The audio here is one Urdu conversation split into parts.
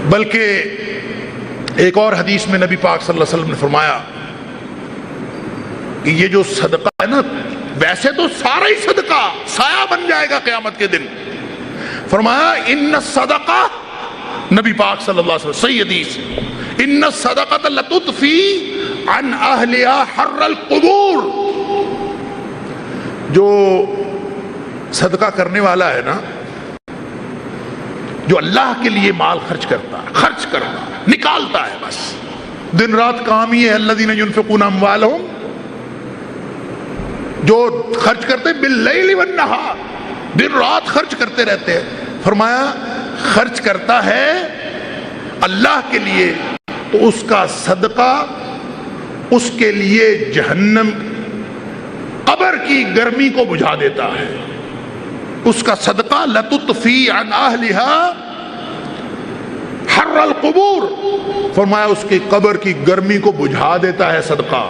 بلکہ ایک اور حدیث میں نبی پاک صلی اللہ علیہ وسلم نے فرمایا کہ یہ جو صدقہ ہے نا، ویسے تو سارا ہی صدقہ سایہ بن جائے گا قیامت کے دن. فرمایا ان الصدقہ، نبی پاک صلی اللہ علیہ وسلم صحیح حدیث، ان الصدقۃ لتطفی عن اہلها حر القبور. جو صدقہ کرنے والا ہے نا، جو اللہ کے لیے مال خرچ کرتا ہے، خرچ کرتا ہے، نکالتا ہے، بس دن رات کام ہی ہے. الذین ينفقون اموالهم، جو خرچ کرتے باللیل والنہار، دن رات خرچ کرتے رہتے ہیں. فرمایا خرچ کرتا ہے اللہ کے لیے تو اس کا صدقہ اس کے لیے جہنم، قبر کی گرمی کو بجھا دیتا ہے. اس کا صدقہ لتطفی عن اہلها حر القبور، فرمایا اس کی قبر کی گرمی کو بجھا دیتا ہے صدقہ.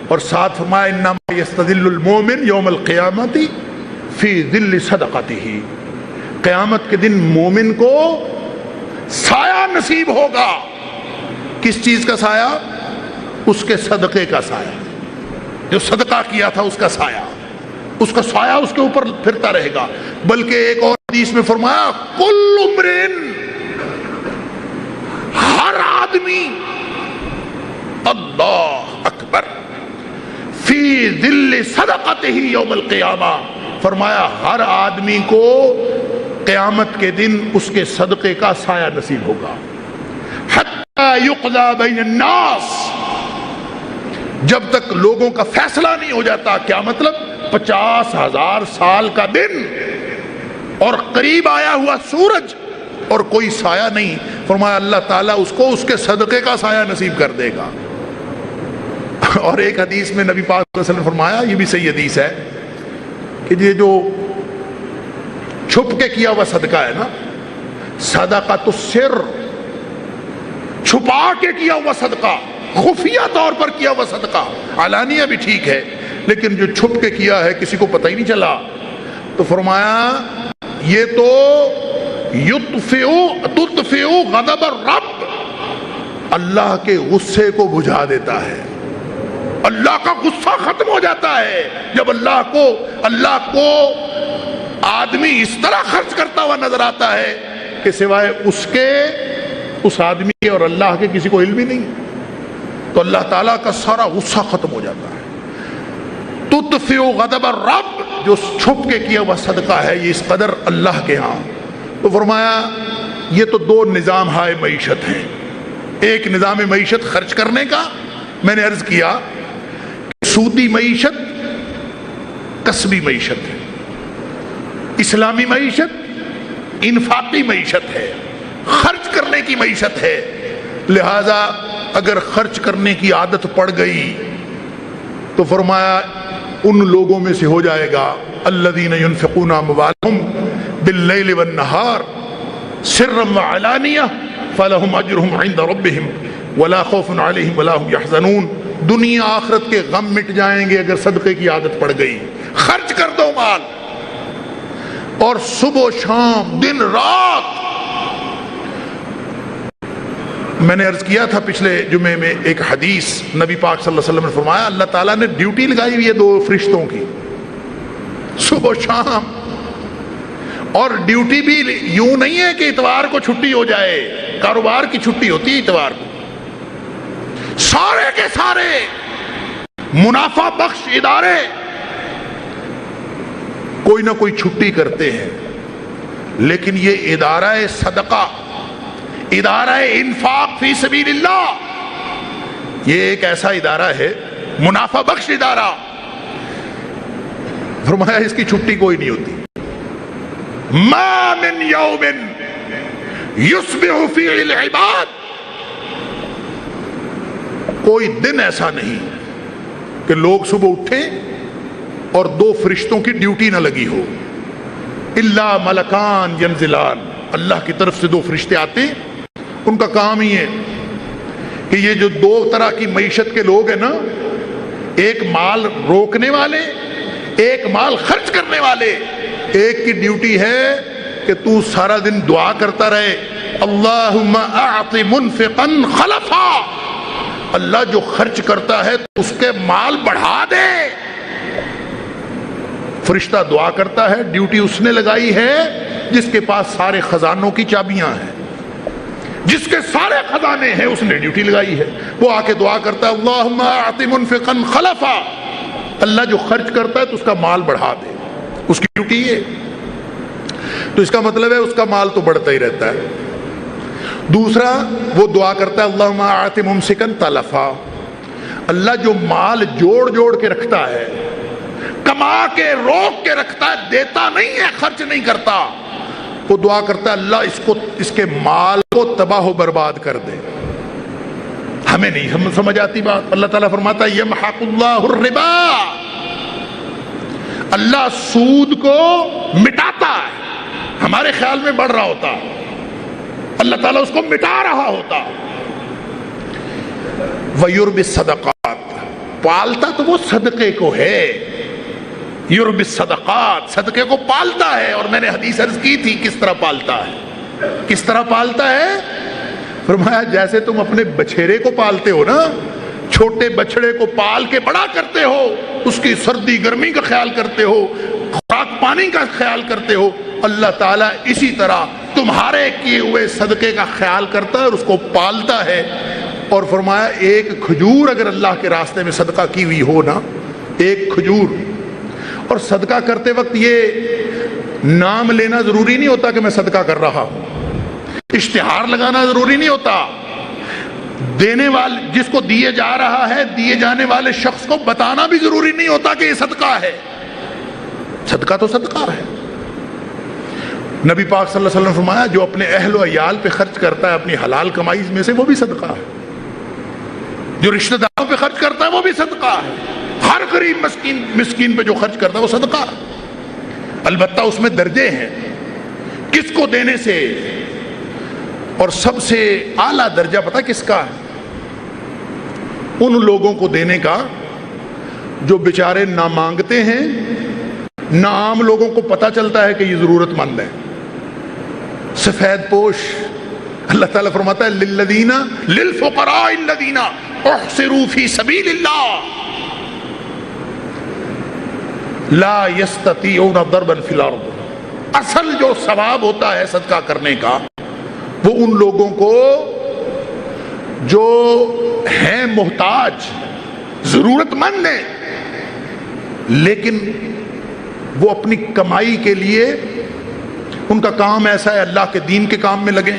اور ساتھ فرمایا انما یستظل المؤمن یوم القیامت فی ظل صدقته، قیامت کے دن مومن کو سایہ نصیب ہوگا. کس چیز کا سایہ؟ اس کے صدقے کا سایہ. جو صدقہ کیا تھا اس کا سایہ، اس کا سایہ اس کے اوپر پھرتا رہے گا. بلکہ ایک اور حدیث میں فرمایا کل امرئ، ہر آدمی، اللہ اکبر، فی ظل صدقتہ یوم القیامہ، فرمایا ہر آدمی کو قیامت کے دن اس کے صدقے کا سایہ نصیب ہوگا. حتی یقضی بین الناس، جب تک لوگوں کا فیصلہ نہیں ہو جاتا. کیا مطلب؟ 50,000 سال کا دن اور قریب آیا ہوا سورج اور کوئی سایہ نہیں. فرمایا اللہ تعالیٰ اس کو اس کے صدقے کا سایہ نصیب کر دے گا. اور ایک حدیث میں نبی پاک صلی اللہ علیہ وسلم نے فرمایا، یہ بھی صحیح حدیث ہے، کہ یہ جو چھپ کے کیا ہوا صدقہ ہے نا، صدقۃ السر، چھپا کے کیا ہوا صدقہ، خفیہ طور پر کیا ہوا صدقہ، علانیہ بھی ٹھیک ہے، لیکن جو چھپ کے کیا ہے کسی کو پتہ ہی نہیں چلا، تو فرمایا یہ تو تطفئ غضب الرب، اللہ کے غصے کو بجھا دیتا ہے. اللہ کا غصہ ختم ہو جاتا ہے جب اللہ کو آدمی اس طرح خرچ کرتا ہوا نظر آتا ہے کہ سوائے اس آدمی اور اللہ کے کسی کو علم ہی نہیں. تو اللہ تعالیٰ کا سارا غصہ ختم ہو جاتا ہے. تطفئ غضب الرب، جو چھپ کے کیا ہوا صدقہ ہے، یہ اس قدر اللہ کے ہاں. تو فرمایا یہ تو دو نظام ہائے معیشت ہیں. ایک نظام معیشت خرچ کرنے کا، میں نے عرض کیا سودی معیشت کسبی معیشت ہے، اسلامی معیشت انفاقی معیشت ہے، خرچ کرنے کی معیشت ہے. لہذا اگر خرچ کرنے کی عادت پڑ گئی تو فرمایا ان لوگوں میں سے ہو جائے گا الذین ينفقون اموالهم باللیل والنہار سرا وعلانیہ فلہم اجرہم عند ربہم ولا خوف علیہم ولا هم يحزنون. دنیا آخرت کے غم مٹ جائیں گے اگر صدقے کی عادت پڑ گئی. خرچ کر دو مال، اور صبح و شام دن رات. میں نے عرض کیا تھا پچھلے جمعے میں ایک حدیث، نبی پاک صلی اللہ علیہ وسلم نے فرمایا اللہ تعالیٰ نے ڈیوٹی لگائی ہوئی ہے دو فرشتوں کی، صبح و شام. اور ڈیوٹی بھی یوں نہیں ہے کہ اتوار کو چھٹی ہو جائے، کاروبار کی چھٹی ہوتی ہے اتوار کو. سارے کے سارے منافع بخش ادارے کوئی نہ کوئی چھٹی کرتے ہیں، لیکن یہ ادارہ صدقہ، ادارہ انفاق فی سبیل اللہ، یہ ایک ایسا ادارہ ہے منافع بخش ادارہ. فرمایا اس کی چھٹی کوئی نہیں ہوتی. ما من یوم یصبح فی العباد، کوئی دن ایسا نہیں کہ لوگ صبح اٹھیں اور دو فرشتوں کی ڈیوٹی نہ لگی ہو. الا ملکان ینزلان، اللہ کی طرف سے دو فرشتے آتے، ان کا کام ہی ہے کہ یہ جو دو طرح کی معیشت کے لوگ ہیں نا، ایک مال روکنے والے، ایک مال خرچ کرنے والے، ایک کی ڈیوٹی ہے کہ تو سارا دن دعا کرتا رہے اللہم اعط منفقا خلفا، اللہ جو خرچ کرتا ہے تو اس کے مال بڑھا دے۔ فرشتہ دعا کرتا ہے، ڈیوٹی اس نے لگائی ہے جس کے پاس سارے خزانوں کی چابیاں ہیں، جس کے سارے خزانے ہیں اس نے ڈیوٹی لگائی ہے۔ وہ آ کے دعا کرتا ہے اللہم اعط منفقا خلفا، اللہ جو خرچ کرتا ہے تو اس کا مال بڑھا دے، اس کی ڈیوٹی ہے۔ تو اس کا مطلب ہے اس کا مال تو بڑھتا ہی رہتا ہے۔ دوسرا وہ دعا کرتا ہے اللہم اعط ممسکا تلفا، اللہ جو مال جوڑ جوڑ کے رکھتا ہے، کما کے روک کے رکھتا ہے، دیتا نہیں ہے، خرچ نہیں کرتا، وہ دعا کرتا ہے اللہ اس کے مال کو تباہ و برباد کر دے۔ ہمیں نہیں سمجھ آتی بات۔ اللہ تعالیٰ فرماتا ہے یمحق اللہ الربا، اللہ سود کو مٹاتا ہے، ہمارے خیال میں بڑھ رہا ہوتا، اللہ تعالیٰ اس کو مٹا رہا ہوتا۔ وَيُرْبِ الصَّدَقَاتِ، پالتا تو وہ صدقے کو ہے، یُرْبِ الصَّدَقَاتِ، صدقے کو پالتا ہے۔ اور میں نے حدیث عرض کی تھی کس طرح پالتا ہے، کس طرح پالتا ہے؟ فرمایا جیسے تم اپنے بچھیرے کو پالتے ہو نا، چھوٹے بچڑے کو پال کے بڑا کرتے ہو، اس کی سردی گرمی کا خیال کرتے ہو، خوراک پانی کا خیال کرتے ہو، اللہ تعالیٰ اسی طرح تمہارے کیے ہوئے صدقے کا خیال کرتا ہے اور اس کو پالتا ہے۔ اور فرمایا ایک کھجور اگر اللہ کے راستے میں صدقہ کی ہوئی ہو نا، ایک کھجور، اور صدقہ کرتے وقت یہ نام لینا ضروری نہیں ہوتا کہ میں صدقہ کر رہا ہوں، اشتہار لگانا ضروری نہیں ہوتا، دینے والے جس کو دیے جا رہا ہے، دیے جانے والے شخص کو بتانا بھی ضروری نہیں ہوتا کہ یہ صدقہ ہے۔ صدقہ تو صدقہ ہے۔ نبی پاک صلی اللہ علیہ وسلم نے فرمایا جو اپنے اہل و عیال پہ خرچ کرتا ہے اپنی حلال کمائی میں سے، وہ بھی صدقہ ہے۔ جو رشتہ داروں پہ خرچ کرتا ہے وہ بھی صدقہ ہے۔ ہر غریب مسکین پہ جو خرچ کرتا ہے وہ صدقہ ہے۔ البتہ اس میں درجے ہیں کس کو دینے سے، اور سب سے اعلیٰ درجہ پتہ کس کا ہے؟ ان لوگوں کو دینے کا جو بیچارے نہ مانگتے ہیں، نہ عام لوگوں کو پتہ چلتا ہے کہ یہ ضرورت مند ہے، سفید پوش۔ اللہ تعالیٰ فرماتا ہے للفقراء الذین احصروا فی سبیل اللہ لا یستطیعون ضربا فی الارض، اصل جو ثواب ہوتا ہے صدقہ کرنے کا وہ ان لوگوں کو جو ہیں محتاج، ضرورت مند ہیں، لیکن وہ اپنی کمائی کے لیے ان کا کام ایسا ہے اللہ کے دین کے کام میں لگیں،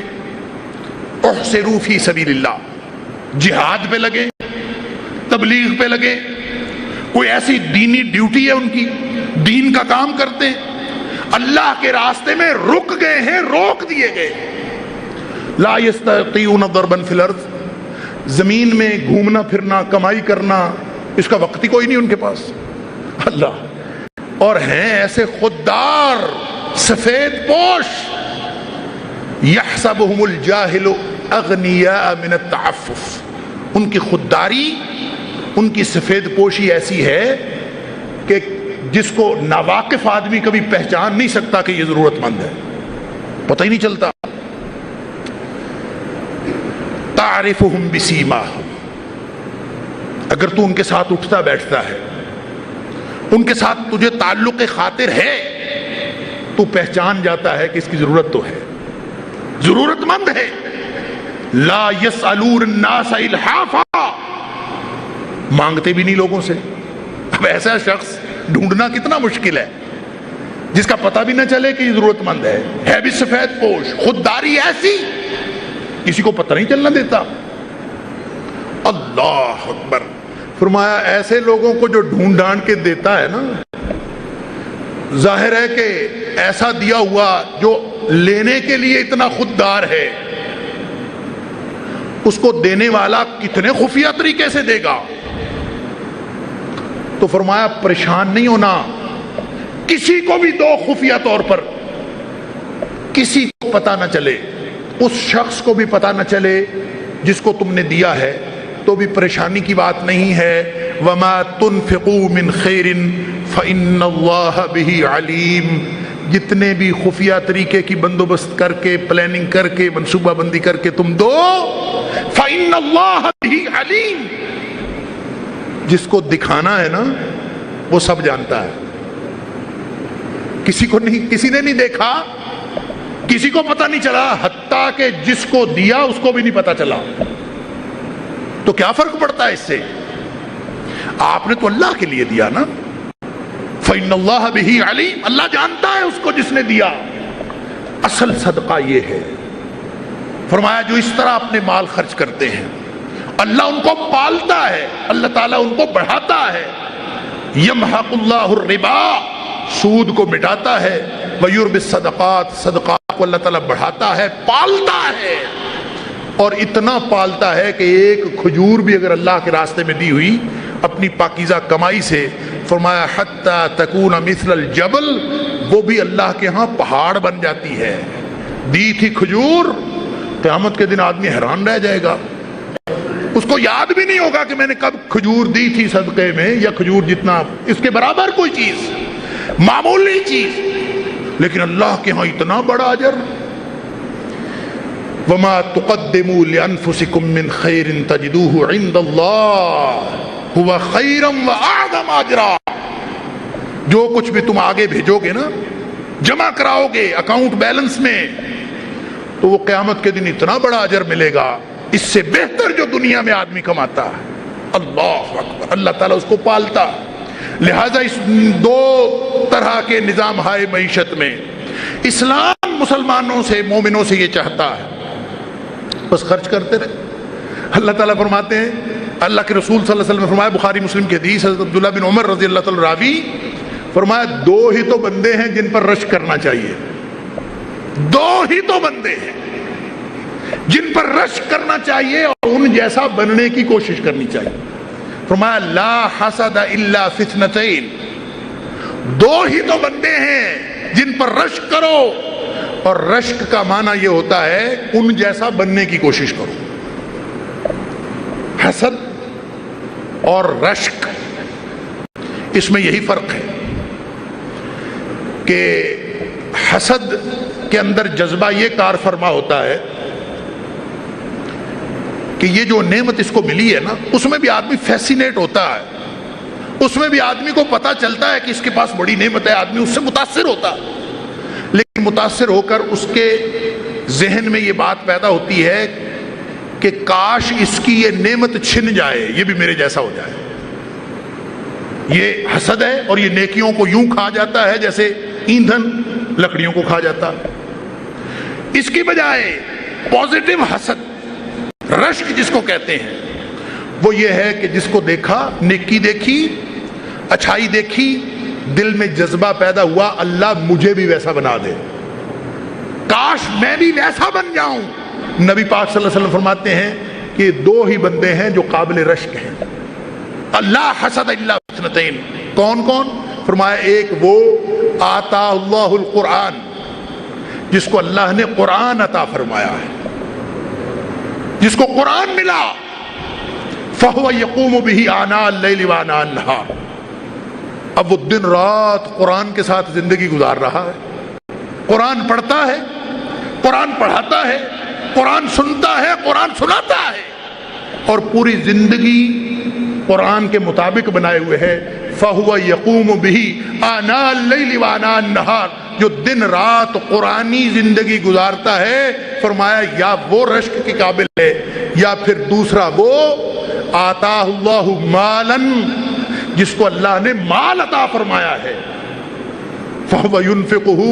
احصروا فی سبیل اللہ، جہاد پہ لگیں، تبلیغ پہ لگیں، کوئی ایسی دینی ڈیوٹی ہے ان کی، دین کا کام کرتے ہیں، اللہ کے راستے میں رک گئے ہیں، روک دیے گئے، لا یستطیعون ضربا فی الارض، زمین میں گھومنا پھرنا کمائی کرنا اس کا وقت ہی کوئی نہیں ان کے پاس، اللہ، اور ہیں ایسے خوددار سفید پوش، یحسبہم الجاہل اغنیاء من التعفف، ان کی خودداری، ان کی سفید پوشی ایسی ہے کہ جس کو ناواقف آدمی کبھی پہچان نہیں سکتا کہ یہ ضرورت مند ہے، پتہ ہی نہیں چلتا۔ تعرفہم بسیماہم، اگر تو ان کے ساتھ اٹھتا بیٹھتا ہے، ان کے ساتھ تجھے تعلق خاطر ہے، تو پہچان جاتا ہے کہ اس کی ضرورت تو ہے، ضرورت مند ہے۔ لا یسألون الناس الحافا، مانگتے بھی نہیں لوگوں سے۔ اب ایسا شخص ڈھونڈنا کتنا مشکل ہے جس کا پتہ بھی نہ چلے کہ یہ ضرورت مند ہے بھی سفید پوش، خودداری ایسی کسی کو پتہ نہیں چلنا دیتا۔ اللہ اکبر، فرمایا ایسے لوگوں کو جو ڈھونڈ ڈھانڈ کے دیتا ہے نا، ظاہر ہے کہ ایسا دیا ہوا جو لینے کے لیے اتنا خوددار ہے، اس کو دینے والا کتنے خفیہ طریقے سے دے گا۔ تو فرمایا پریشان نہیں ہونا، کسی کو بھی دو خفیہ طور پر، کسی کو پتہ نہ چلے، اس شخص کو بھی پتہ نہ چلے جس کو تم نے دیا ہے، تو بھی پریشانی کی بات نہیں ہے۔ وَمَا تُنْفِقُوا مِنْ خَيْرٍ فَإِنَّ اللَّهَ بِهِ عَلِيمٌ، جتنے بھی خفیہ طریقے کی بندوبست کر کے پلاننگ کر کے منصوبہ بندی کر کے تم دو، فَإِنَّ اللَّهَ بِهِ عَلِيمٌ، جس کو دکھانا ہے نا وہ سب جانتا ہے، کسی نے نہیں دیکھا، کسی کو پتہ نہیں چلا، حتیٰ کہ جس کو دیا اس کو بھی نہیں پتہ چلا، تو کیا فرق پڑتا ہے اس سے؟ آپ نے تو اللہ کے لیے دیا نا، فَإِنَّ اللَّهَ بِهِ عَلِيمٌ، اللہ جانتا ہے اس کو جس نے دیا۔ اصل صدقہ یہ ہے، فرمایا جو اس طرح اپنے مال خرچ کرتے ہیں اللہ ان کو پالتا ہے، اللہ تعالیٰ ان کو بڑھاتا ہے۔ یمحق اللہ الربا، سود کو مٹاتا ہے، ویربی الصدقات، صدقات کو اللہ تعالیٰ بڑھاتا ہے، پالتا ہے، اور اتنا پالتا ہے کہ ایک کھجور بھی اگر اللہ کے راستے میں دی ہوئی اپنی پاکیزہ کمائی سے، فرمایا حتی تکون مثل الجبل، وہ بھی اللہ کے ہاں پہاڑ بن جاتی ہے۔ دی تھی کھجور، قیامت کے دن آدمی حیران رہ جائے گا، اس کو یاد بھی نہیں ہوگا کہ میں نے کب کھجور دی تھی صدقے میں، یا کھجور جتنا اس کے برابر کوئی چیز، معمولی چیز، لیکن اللہ کے ہاں اتنا بڑا اجر۔ وما تقدموا لانفسکم من خیر تجدوه عند اللہ هو خیرا واعظم اجرا، جو کچھ بھی تم آگے بھیجو گے نا، جمع کراؤ گے اکاؤنٹ بیلنس میں، تو وہ قیامت کے دن اتنا بڑا اجر ملے گا، اس سے بہتر جو دنیا میں آدمی کماتا ہے۔ اللہ اکبر، اللہ تعالیٰ اس کو پالتا۔ لہذا اس دو طرح کے نظام ہائے معیشت میں اسلام مسلمانوں سے، مومنوں سے یہ چاہتا ہے بس خرچ کرتے رہے۔ اللہ تعالیٰ فرماتے ہیں، اللہ کے رسول صلی اللہ علیہ وسلم نے فرمایا، بخاری مسلم کی حدیث، حضرت عبداللہ بن عمر رضی اللہ تعالیٰ راوی، فرمایا دو ہی تو بندے ہیں جن پر رشک کرنا چاہیے، دو ہی تو بندے ہیں جن پر رشک کرنا چاہیے اور ان جیسا بننے کی کوشش کرنی چاہیے۔ فرمایا لا حسد الا فی اثنتین، دو ہی تو بندے ہیں جن پر رشک کرو، اور رشک کا معنی یہ ہوتا ہے ان جیسا بننے کی کوشش کرو۔ حسد اور رشک، اس میں یہی فرق ہے کہ حسد کے اندر جذبہ یہ کار فرما ہوتا ہے کہ یہ جو نعمت اس کو ملی ہے نا، اس میں بھی آدمی فیسینیٹ ہوتا ہے، اس میں بھی آدمی کو پتا چلتا ہے کہ اس کے پاس بڑی نعمت ہے، آدمی اس سے متاثر ہوتا ہے، لیکن متاثر ہو کر اس کے ذہن میں یہ بات پیدا ہوتی ہے کہ کاش اس کی یہ نعمت چھن جائے، یہ بھی میرے جیسا ہو جائے۔ یہ حسد ہے، اور یہ نیکیوں کو یوں کھا جاتا ہے جیسے ایندھن لکڑیوں کو کھا جاتا۔ اس کی بجائے پازیٹو حسد، رشک جس کو کہتے ہیں، وہ یہ ہے کہ جس کو دیکھا، نیکی دیکھی، اچھائی دیکھی، دل میں جذبہ پیدا ہوا اللہ مجھے بھی ویسا بنا دے، کاش میں بھی ویسا بن جاؤں۔ نبی پاک صلی اللہ علیہ وسلم فرماتے ہیں کہ دو ہی بندے ہیں جو قابل رشک ہیں، اللہ حسد الا اثنتین، کون کون؟ فرمایا ایک وہ آتا اللہ القرآن، جس کو اللہ نے قرآن عطا فرمایا ہے، جس کو قرآن ملا، فَهُوَ يَقُومُ بِهِ آنَاءَ اللَّيْلِ وَآنَاءَ النَّهَارِ، اب وہ دن رات قرآن کے ساتھ زندگی گزار رہا ہے، قرآن پڑھتا ہے، قرآن پڑھاتا ہے، قرآن سنتا ہے، قرآن سناتا ہے، اور پوری زندگی قرآن کے مطابق بنائے ہوئے ہے۔ فَهُوَ يَقُومُ بِهِ آنَاءَ اللَّيْلِ وَآنَاءَ النَّهَارِ، جو دن رات قرآنی زندگی گزارتا ہے، فرمایا یا وہ رشک کے قابل ہے، یا پھر دوسرا وہ آتا اللہ مالن، جس کو اللہ نے مال عطا فرمایا ہے، فَهُوَ يُنْفِقُهُ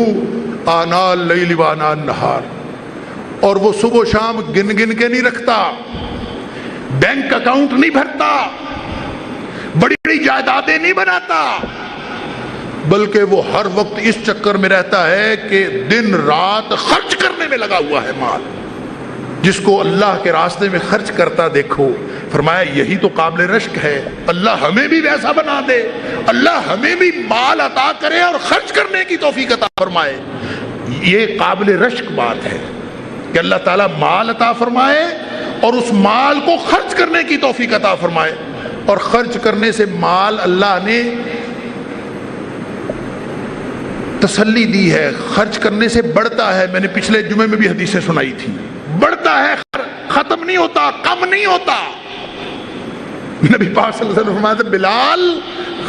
آنَاءَ اللَّيْلِ وَآنَاءَ النَّهَارِ، اور وہ صبح و شام گن گن کے نہیں رکھتا، بینک اکاؤنٹ نہیں بھرتا، بڑی بڑی جائیدادیں نہیں بناتا، بلکہ وہ ہر وقت اس چکر میں رہتا ہے کہ دن رات خرچ کرنے میں لگا ہوا ہے مال۔ جس کو اللہ کے راستے میں خرچ کرتا دیکھو، فرمایا یہی تو قابل رشک ہے، اللہ ہمیں بھی ویسا بنا دے، اللہ ہمیں بھی مال عطا کرے اور خرچ کرنے کی توفیق عطا فرمائے۔ یہ قابل رشک بات ہے کہ اللہ تعالیٰ مال عطا فرمائے اور اس مال کو خرچ کرنے کی توفیق عطا فرمائے، اور خرچ کرنے سے مال اللہ نے تسلی دی ہے، خرچ کرنے سے بڑھتا ہے. میں نے پچھلے جمعے میں بھی حدیثیں سنائی تھی، بڑھتا ہے، ختم نہیں ہوتا، کم نہیں ہوتا. نبی پاک صلی اللہ علیہ وسلم فرماتے بلال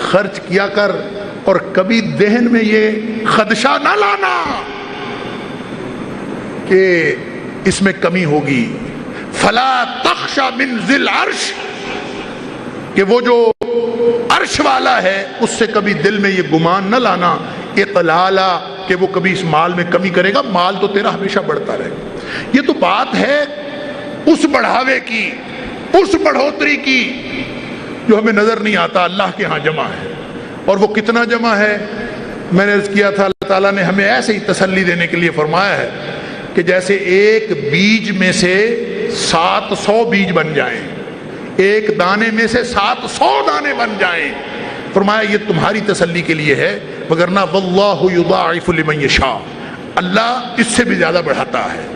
خرچ کیا کر اور کبھی ذہن میں یہ خدشہ نہ لانا کہ اس میں کمی ہوگی. فلا تخشى من ذی العرش، کہ وہ جو عرش والا ہے اس سے کبھی دل میں یہ گمان نہ لانا اقلالا کہ وہ کبھی اس مال میں کمی کرے گا، مال تو تیرا ہمیشہ بڑھتا رہے گا. یہ تو بات ہے اس بڑھاوے کی، اس بڑھوتری کی جو ہمیں نظر نہیں آتا، اللہ کے ہاں جمع ہے. اور وہ کتنا جمع ہے؟ میں نے عرض کیا تھا اللہ تعالیٰ نے ہمیں ایسے ہی تسلی دینے کے لیے فرمایا ہے کہ جیسے ایک بیج میں سے 700 بیج بن جائیں، ایک دانے میں سے 700 دانے بن جائیں. فرمایا یہ تمہاری تسلی کے لیے ہے، وگرنہ واللہ یضاعف لمن یشاء، اللہ اس سے بھی زیادہ بڑھاتا ہے.